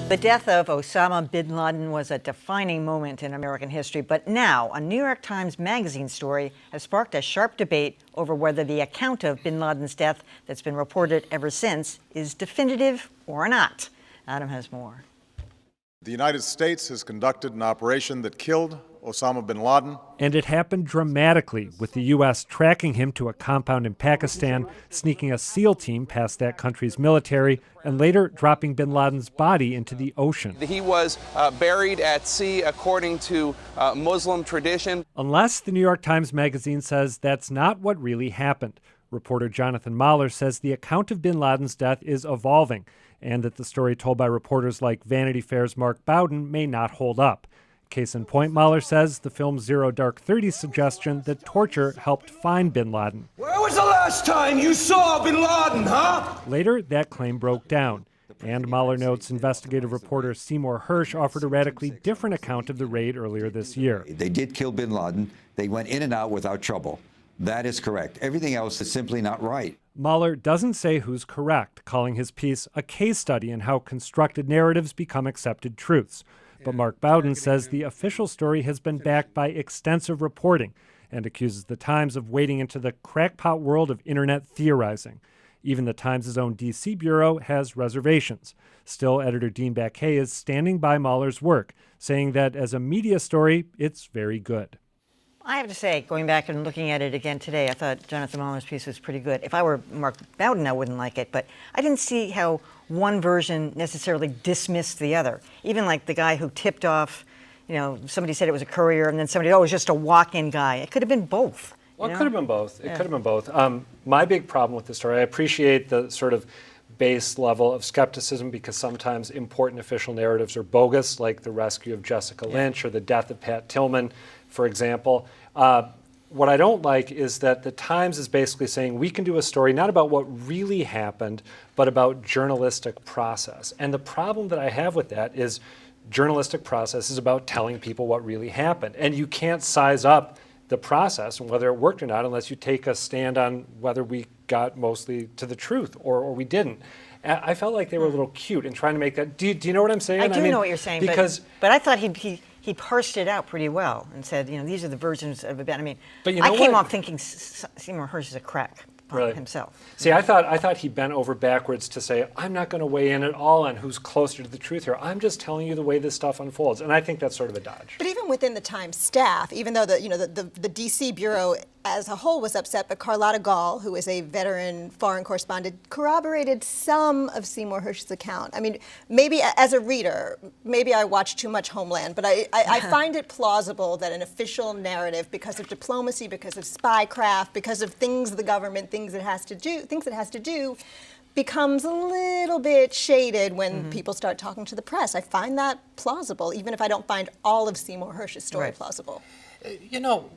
The death of Osama bin Laden was a defining moment in American history, but now a New York Times Magazine story has sparked a sharp debate over whether the account of bin Laden's death that's been reported ever since is definitive or not. Adam has more. The United States has conducted an operation that killed Osama bin Laden. And it happened dramatically, with the U.S. tracking him to a compound in Pakistan, sneaking a SEAL team past that country's military, and later dropping bin Laden's body into the ocean. He was buried at sea according to Muslim tradition. Unless the New York Times Magazine says that's not what really happened. Reporter Jonathan Mahler says the account of bin Laden's death is evolving, and that the story told by reporters like Vanity Fair's Mark Bowden may not hold up. Case in point, Mahler says the film's Zero Dark 30's suggestion that torture helped find bin Laden. Where was the last time you saw bin Laden, huh? Later, that claim broke down. And Mahler notes investigative reporter Seymour Hersh offered a radically different account of the raid earlier this year. They did kill bin Laden. They went in and out without trouble. That is correct. Everything else is simply not right. Mahler doesn't say who's correct, calling his piece a case study in how constructed narratives become accepted truths. But Mark Bowden says the official story has been backed by extensive reporting and accuses the Times of wading into the crackpot world of internet theorizing. Even the Times' own D.C. bureau has reservations. Still, editor Dean Baquet is standing by Mahler's work, saying that as a media story, it's very good. I have to say, going back and looking at it again today, I thought Jonathan Mahler's piece was pretty good. If I were Mark Bowden, I wouldn't like it, but I didn't see how one version necessarily dismissed the other. Even like the guy who tipped off, somebody said it was a courier, and then somebody, it was just a walk-in guy. It could have been both. Well, it could have been both. It could have been both. My big problem with the story, I appreciate the sort of base level of skepticism because sometimes important official narratives are bogus, like the rescue of Jessica Lynch or the death of Pat Tillman, for example. What I don't like is that the Times is basically saying we can do a story not about what really happened, but about journalistic process. And the problem that I have with that is journalistic process is about telling people what really happened. And you can't size up the process and whether it worked or not unless you take a stand on whether we got mostly to the truth or we didn't. I felt like they were a little cute in trying to make that. Do you know what I'm saying? I do know what you're saying, because but I thought he parsed it out pretty well and said, these are the versions of events. I mean, but I came off thinking Seymour Hersh is a crack himself. See, I thought he bent over backwards to say, I'm not going to weigh in at all on who's closer to the truth here. I'm just telling you the way this stuff unfolds. And I think that's sort of a dodge. But even within the Times staff, even though the D.C. bureau as a whole was upset, but Carlotta Gall, who is a veteran foreign correspondent, corroborated some of Seymour Hersh's account. I mean, maybe as a reader, maybe I watch too much Homeland, but I find it plausible that an official narrative, because of diplomacy, because of spycraft, because of things the government things it has to do, becomes a little bit shaded when people start talking to the press. I find that plausible, even if I don't find all of Seymour Hersh's story plausible.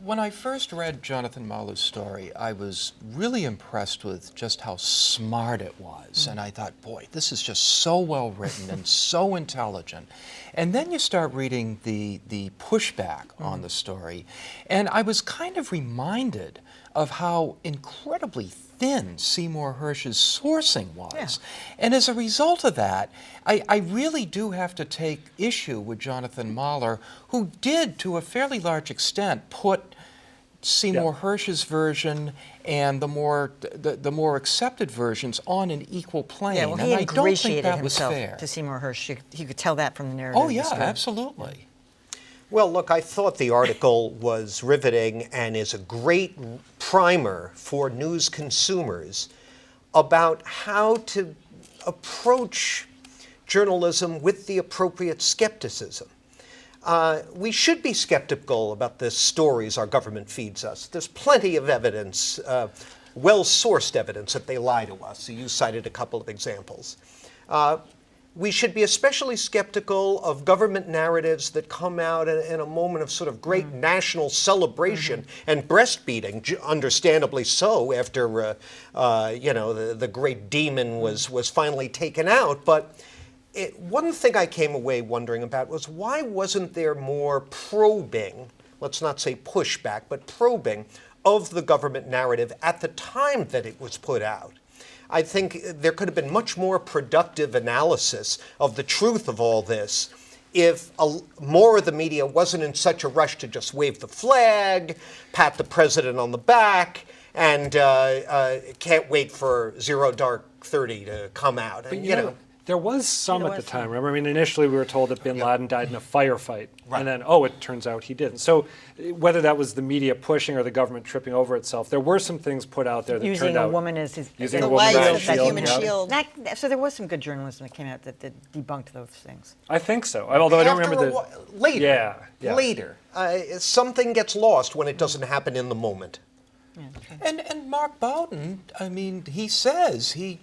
When I first read Jonathan Mahler's story, I was really impressed with just how smart it was. And I thought, boy, this is just so well written and so intelligent. And then you start reading the pushback on the story, and I was kind of reminded of how incredibly thin Seymour Hersh's sourcing was. Yeah. And as a result of that, I really do have to take issue with Jonathan Mahler, who did, to a fairly large extent, put Seymour Hersh's version and the more accepted versions on an equal plane. Yeah, well, he and ingratiated I don't think that was himself fair. to Seymour Hersh. You could tell that from the narrative. Oh yeah, absolutely. Well, look, I thought the article was riveting and is a great primer for news consumers about how to approach journalism with the appropriate skepticism. We should be skeptical about the stories our government feeds us. There's plenty of evidence, well-sourced evidence that they lie to us. You cited a couple of examples. We should be especially skeptical of government narratives that come out in a moment of sort of great national celebration and breastfeeding, understandably so, after the great demon was finally taken out. But one thing I came away wondering about was, why wasn't there more probing, let's not say pushback, but probing of the government narrative at the time that it was put out? I think there could have been much more productive analysis of the truth of all this if more of the media wasn't in such a rush to just wave the flag, pat the president on the back, and can't wait for Zero Dark 30 to come out. But And, you know, there was some at the time. Remember, I mean, initially we were told that bin Laden died in a firefight, and then, oh, it turns out he didn't. So whether that was the media pushing or the government tripping over itself, there were some things put out there that Using turned a out. woman as his Using as a a woman wife as a with that shield, human yeah. shield. So there was some good journalism that came out that debunked those things. I think so. Although I don't After remember a the while- later. Yeah. Later. Something gets lost when it doesn't happen in the moment. And Mark Bowden, I mean, he says he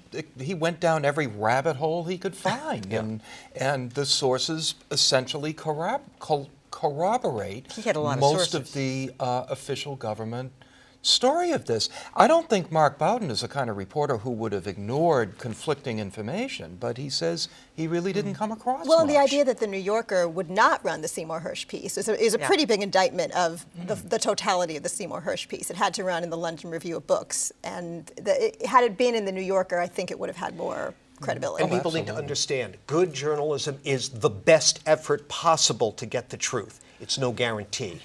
went down every rabbit hole he could find, and the sources essentially corroborate He had a lot of most sources. of the official government story of this. I don't think Mark Bowden is the kind of reporter who would have ignored conflicting information, but he says he really didn't come across Well, much. the idea that the New Yorker would not run the Seymour Hersh piece is a pretty big indictment of the totality of the Seymour Hersh piece. It had to run in the London Review of Books, and had it been in the New Yorker, I think it would have had more credibility. And people need to understand, good journalism is the best effort possible to get the truth. It's no guarantee.